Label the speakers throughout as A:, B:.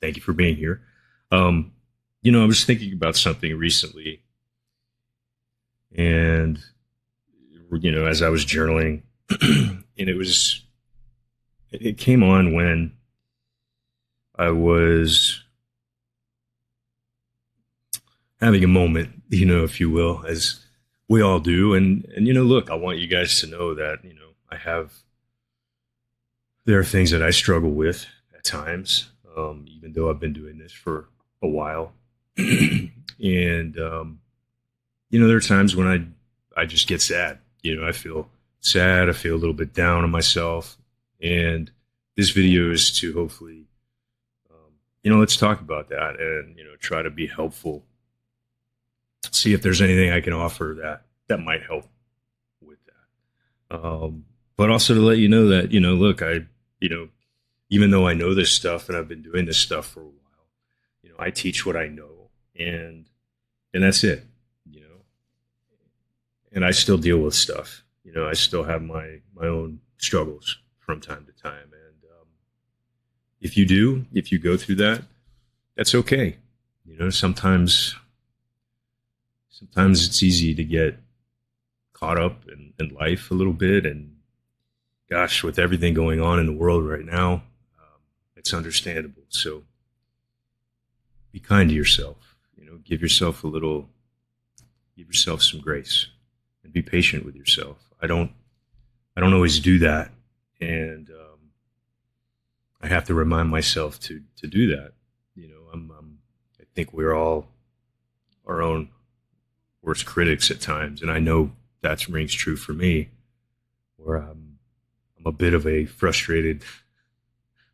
A: Thank you for being here. I was thinking about something recently, and as I was journaling, and it came on when I was having a moment, if you will, as we all do. And look, I want you guys to know that I have there are things that I struggle with at times, even though I've been doing this for a while. And there are times when I just get sad. I feel sad. I feel a little bit down on myself. And this video is to hopefully, let's talk about that and try to be helpful. See if there's anything I can offer that might help with that. But also to let you know that look, even though I know this stuff and I've been doing this stuff for a while, I teach what I know, and that's it. And I still deal with stuff. I still have my own struggles from time to time. And if you go through that, that's okay. Sometimes it's easy to get caught up in life a little bit. And gosh, with everything going on in the world right now, it's understandable. So be kind to yourself. Give yourself some grace, and be patient with yourself. I don't always do that, and I have to remind myself to do that. I think we're all our own worst critics at times, and I know that rings true for me, where I'm a bit of a frustrated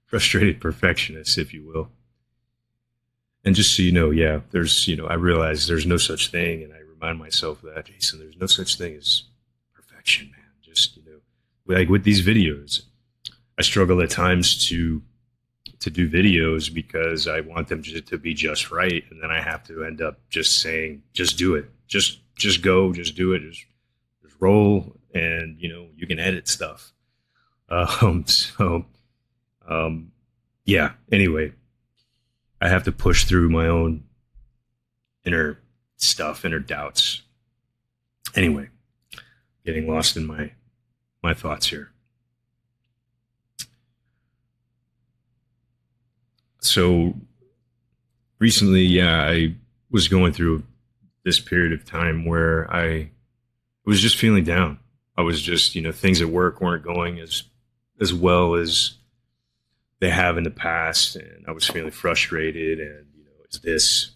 A: perfectionist, if you will. And just so you know, yeah, I realize there's no such thing, and I remind myself of that, Jason, there's no such thing as perfection, man. Just, like with these videos, I struggle at times to do videos because I want them to be just right, and then I have to end up just saying, just do it, just go, just do it, just roll, and you can edit stuff. Yeah. Anyway, I have to push through my own inner doubts. Anyway, getting lost in my thoughts here. So recently, yeah, I was going through this period of time where I was just feeling down. I was just, things at work weren't going as well as they have in the past, and I was feeling frustrated. And it's this.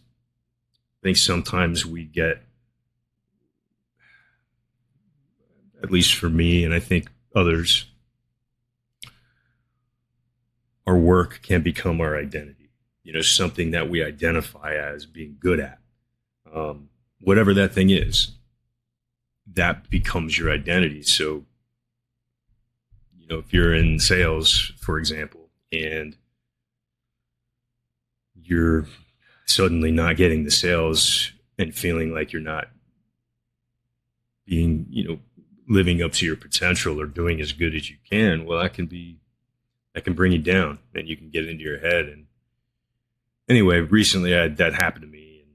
A: I think sometimes we get, at least for me, and I think others, our work can become our identity. Something that we identify as being good at, whatever that thing is, that becomes your identity. So, if you're in sales, for example, and you're suddenly not getting the sales and feeling like you're not being, living up to your potential or doing as good as you can, well, that can bring you down, and you can get into your head. And anyway, recently that happened to me, and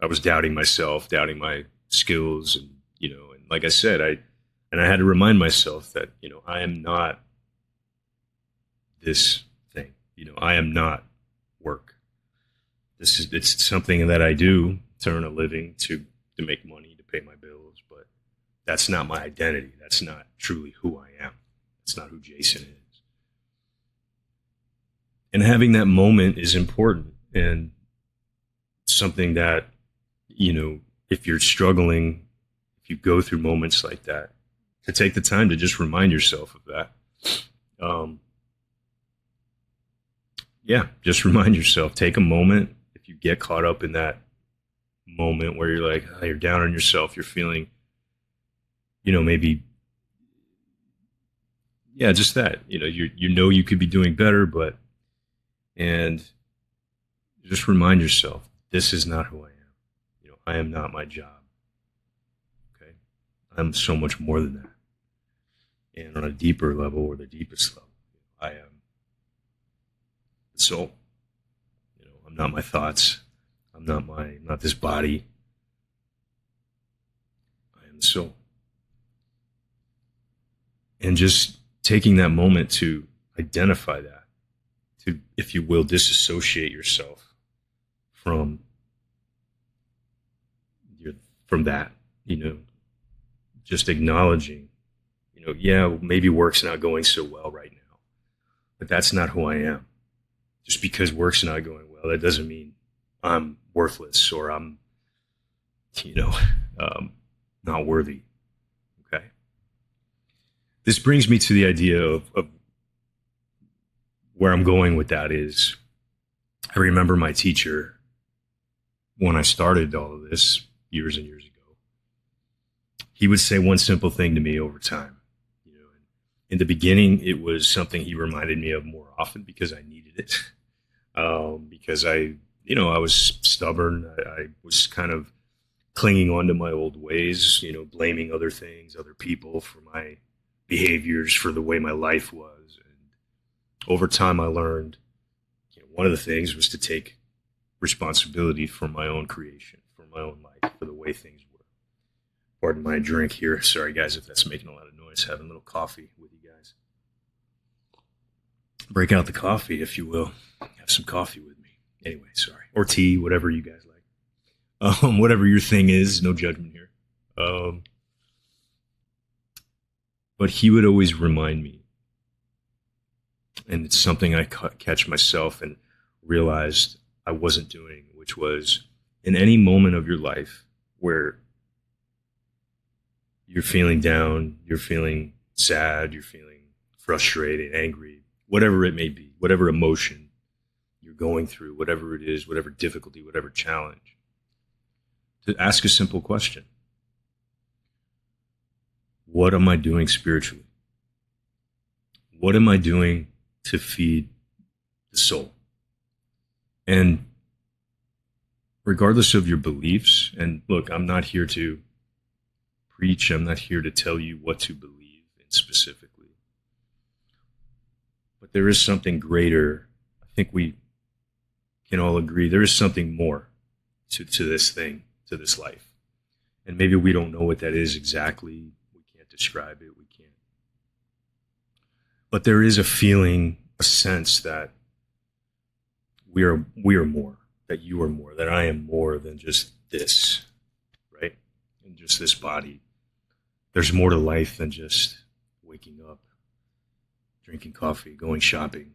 A: I was doubting myself, doubting my skills, and and like I said, I had to remind myself that I am not this thing. I am not work. It's something that I do to earn a living, to make money, to pay my bills, but that's not my identity. That's not truly who I am. That's not who Jason is. And having that moment is important, and something that, if you're struggling, if you go through moments like that, to take the time to just remind yourself of that. Yeah, just remind yourself, take a moment. If you get caught up in that moment where you're like, you're down on yourself, you're feeling, maybe, yeah, just that, you could be doing better, and just remind yourself, this is not who I am. I am not my job. Okay. I'm so much more than that. And on a deeper level, or the deepest level, I am the soul. I'm not my thoughts. I'm not this body. I am the soul. And just taking that moment to identify that, to, if you will, disassociate yourself from your, from that, just acknowledging, yeah, maybe work's not going so well right now, but that's not who I am. Just because work's not going well, that doesn't mean I'm worthless or I'm, you know, not worthy. Okay. This brings me to the idea of where I'm going with that is I remember my teacher when I started all of this years and years ago. He would say one simple thing to me over time. In the beginning, it was something he reminded me of more often because I needed it. Because I was stubborn. I was kind of clinging on to my old ways, blaming other things, other people for my behaviors, for the way my life was. And over time, I learned, one of the things was to take responsibility for my own creation, for my own life, for the way things were. Pardon my drink here. Sorry, guys, if that's making a lot of noise. Having a little coffee with you guys. Break out the coffee, if you will. Have some coffee with me. Anyway, sorry. Or tea, whatever you guys like. Whatever your thing is, no judgment here. But he would always remind me, and it's something I catch myself and realized I wasn't doing, which was in any moment of your life where you're feeling down, you're feeling sad, you're feeling frustrated, angry, whatever it may be, whatever emotion you're going through, whatever it is, whatever difficulty, whatever challenge, to ask a simple question. What am I doing spiritually? What am I doing to feed the soul? And regardless of your beliefs, and look, I'm not here to preach, I'm not here to tell you what to believe in specifically. But there is something greater. I think we can all agree there is something more to this thing, to this life. And maybe we don't know what that is exactly. We can't describe it. We can't. But there is a feeling, a sense that we are more, that you are more, that I am more than just this, right? And just this body. There's more to life than just waking up, drinking coffee, going shopping,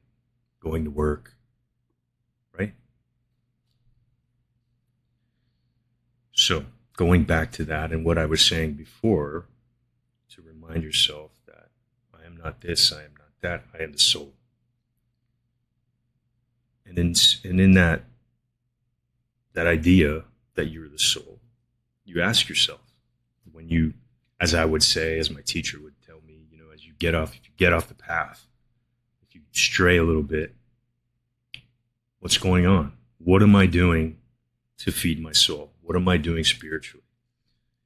A: going to work, right? So going back to that and what I was saying before, to remind yourself that I am not this, I am not that, I am the soul. And in that idea that you're the soul, you ask yourself, when you, as I would say, as my teacher would tell me, as you get off the path, if you stray a little bit, what's going on? What am I doing to feed my soul? What am I doing spiritually?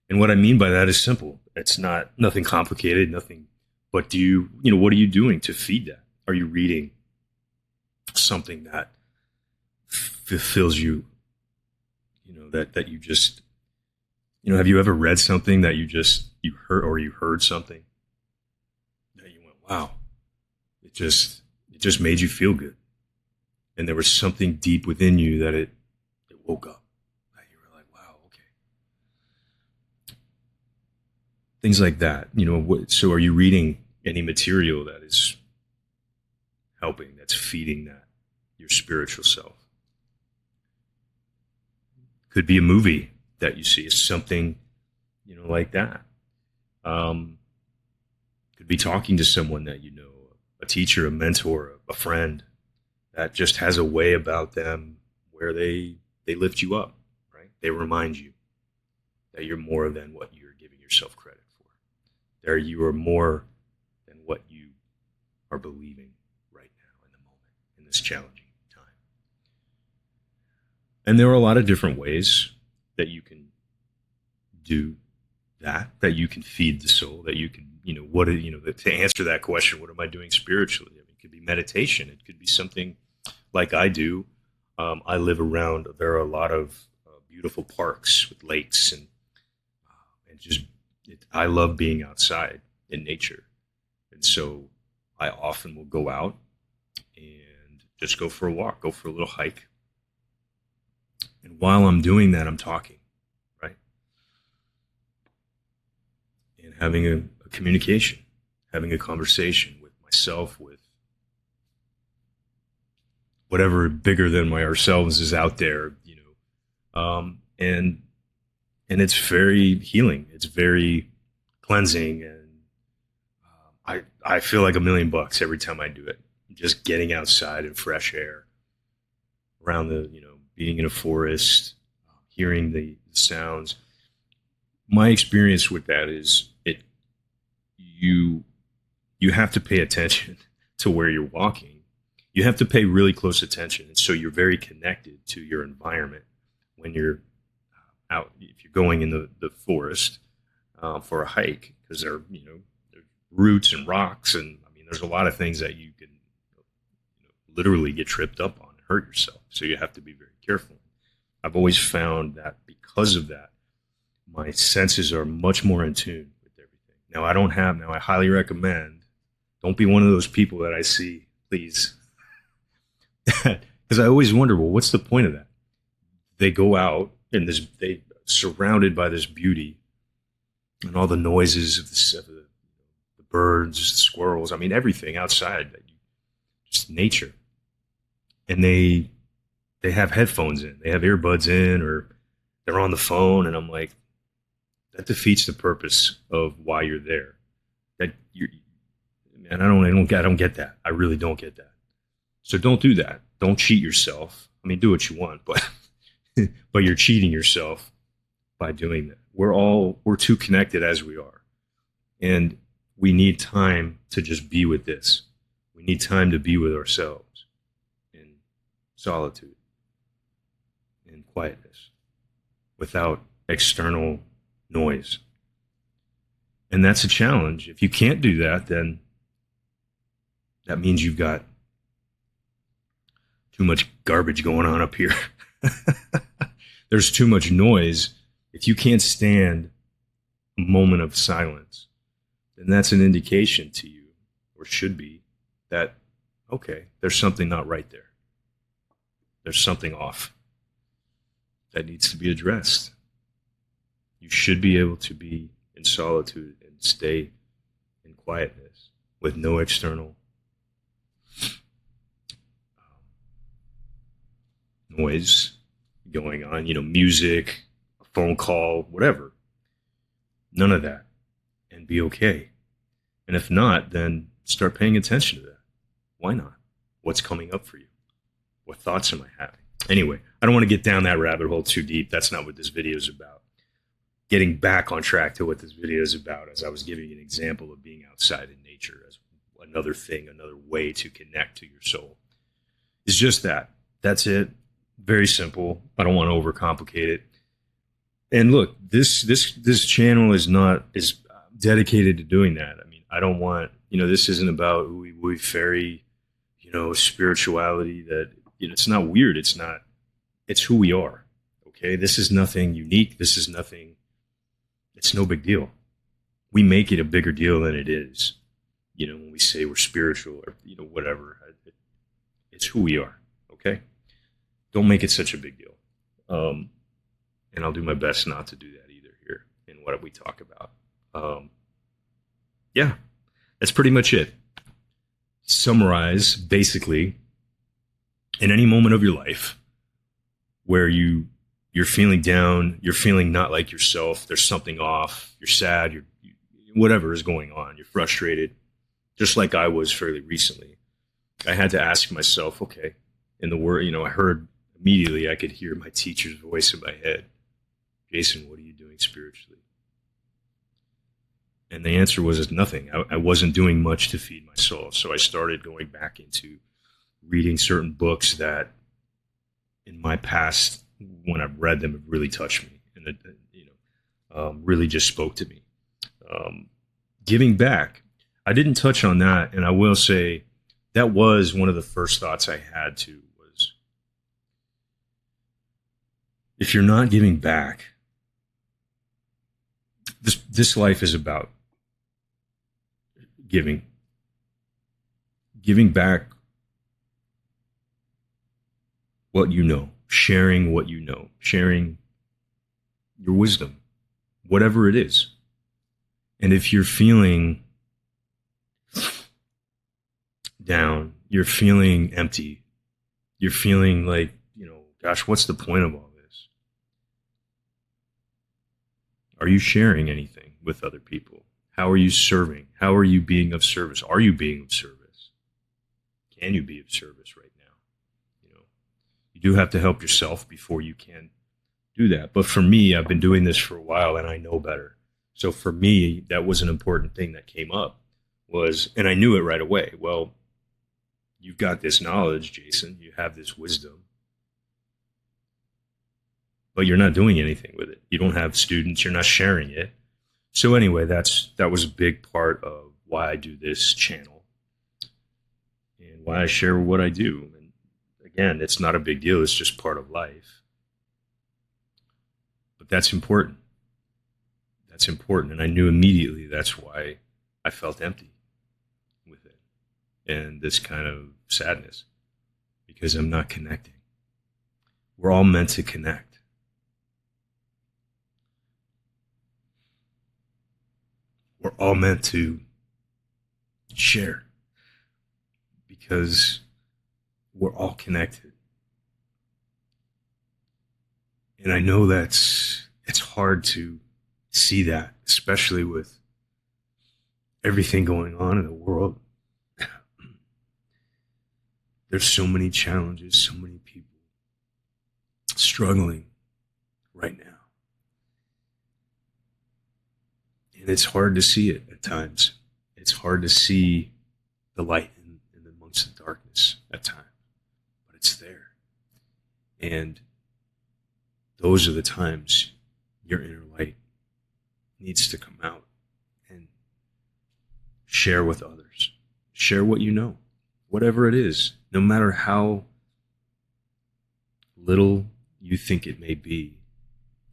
A: And what I mean by that is simple. It's nothing complicated, nothing, but what are you doing to feed that? Are you reading something that fulfills you, that you just, have you ever read something that you heard something that you went, wow, it just made you feel good. And there was something deep within you that it woke up. That you were like, wow, okay. Things like that, so are you reading any material that is helping, that's feeding that, your spiritual self? Could be a movie that you see, is something, like that. Could be talking to someone that a teacher, a mentor, a friend that just has a way about them where they lift you up, right? They remind you that you're more than what you're giving yourself credit for. There, you are more than what you are believing right now in the moment, in this challenging time. And there are a lot of different ways that you can do that you can feed the soul, that you can, to answer that question, what am I doing spiritually? I mean, it could be meditation. It could be something like I do. I live around. There are a lot of beautiful parks with lakes, and just I love being outside in nature, and so I often will go out and just go for a walk, go for a little hike, and while I'm doing that, I'm talking, right, and having a communication, having a conversation with myself, with whatever bigger than my ourselves is out there, and it's very healing. It's very cleansing, and I feel like $1,000,000 every time I do it. Just getting outside in fresh air, around being in a forest, hearing the sounds. My experience with that is you you have to pay attention to where you're walking. You have to pay really close attention, and so you're very connected to your environment when you're out. If you're going in the forest for a hike, because there's roots and rocks, and I mean, there's a lot of things that you can literally get tripped up on and hurt yourself. So you have to be very careful. I've always found that because of that, my senses are much more in tune with everything. Now I highly recommend, don't be one of those people that I see, please. Because I always wonder, well, what's the point of that? They go out and they surrounded by this beauty and all the noises of the birds, the squirrels. I mean, everything outside, just nature. And they have headphones in, they have earbuds in, or they're on the phone, and I'm like, that defeats the purpose of why you're there. And I don't get that. I really don't get that. So don't do that. Don't cheat yourself. I mean, do what you want, but but you're cheating yourself by doing that. We're too connected as we are, and we need time to just be with this. We need time to be with ourselves in solitude, in quietness, without external noise. And that's a challenge. If you can't do that, then that means you've got too much garbage going on up here. There's too much noise. If you can't stand a moment of silence, then that's an indication to you, or should be, that, okay, there's something not right there. There's something off that needs to be addressed. You should be able to be in solitude and stay in quietness with no external noise going on, music, a phone call, whatever. None of that. And be okay. And if not, then start paying attention to that. Why not? What's coming up for you? What thoughts am I having? Anyway, I don't want to get down that rabbit hole too deep. That's not what this video is about. Getting back on track to what this video is about, as I was giving an example of being outside in nature as another thing, another way to connect to your soul. It's just that. That's it. Very simple. I don't want to overcomplicate it. And look, this channel is dedicated to doing that. I mean, I don't want, this isn't about ooey wooey fairy, spirituality that, it's not weird. It's who we are. Okay. This is nothing unique. It's no big deal. We make it a bigger deal than it is. When we say we're spiritual or, whatever, it's who we are. Okay. Don't make it such a big deal. And I'll do my best not to do that either here in what we talk about. Yeah, that's pretty much it. Summarize, basically, in any moment of your life where you're feeling down, you're feeling not like yourself, there's something off, you're sad, whatever is going on, you're frustrated, just like I was fairly recently. I had to ask myself, okay, in the word, I heard immediately, I could hear my teacher's voice in my head. Jason, what are you doing spiritually? And the answer was nothing. I wasn't doing much to feed my soul. So I started going back into reading certain books that in my past, when I've read them, have really touched me and really just spoke to me. Giving back. I didn't touch on that. And I will say that was one of the first thoughts I had was if you're not giving back, this life is about giving back what you know, sharing what you know, sharing your wisdom, whatever it is. And if you're feeling down, you're feeling empty, you're feeling like, gosh, what's the point of all this? Are you sharing anything with other people? How are you serving? How are you being of service? Are you being of service? Can you be of service right now? You do have to help yourself before you can do that. But for me, I've been doing this for a while and I know better. So for me, that was an important thing that came up and I knew it right away. Well, you've got this knowledge, Jason, you have this wisdom, but you're not doing anything with it. You don't have students, you're not sharing it. So anyway, that was a big part of why I do this channel and why I share what I do. And again, it's not a big deal. It's just part of life. But that's important. That's important. And I knew immediately that's why I felt empty with it and this kind of sadness, because I'm not connecting. We're all meant to connect. We're all meant to share because we're all connected. And I know it's hard to see that, especially with everything going on in the world. There's so many challenges, so many people struggling right now. And it's hard to see it at times. It's hard to see the light in amongst the darkness at times, but it's there. And those are the times your inner light needs to come out and share with others. Share what you know, whatever it is, no matter how little you think it may be.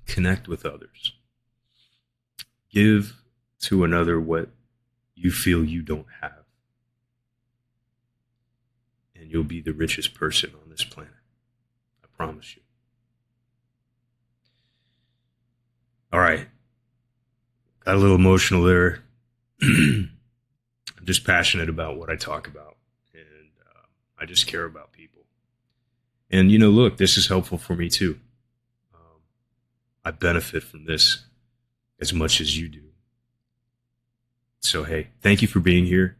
A: Connect with others. Give to another what you feel you don't have. And you'll be the richest person on this planet. I promise you. All right. Got a little emotional there. I'm just passionate about what I talk about. And I just care about people. And, look, this is helpful for me too. I benefit from this as much as you do. So, hey, thank you for being here.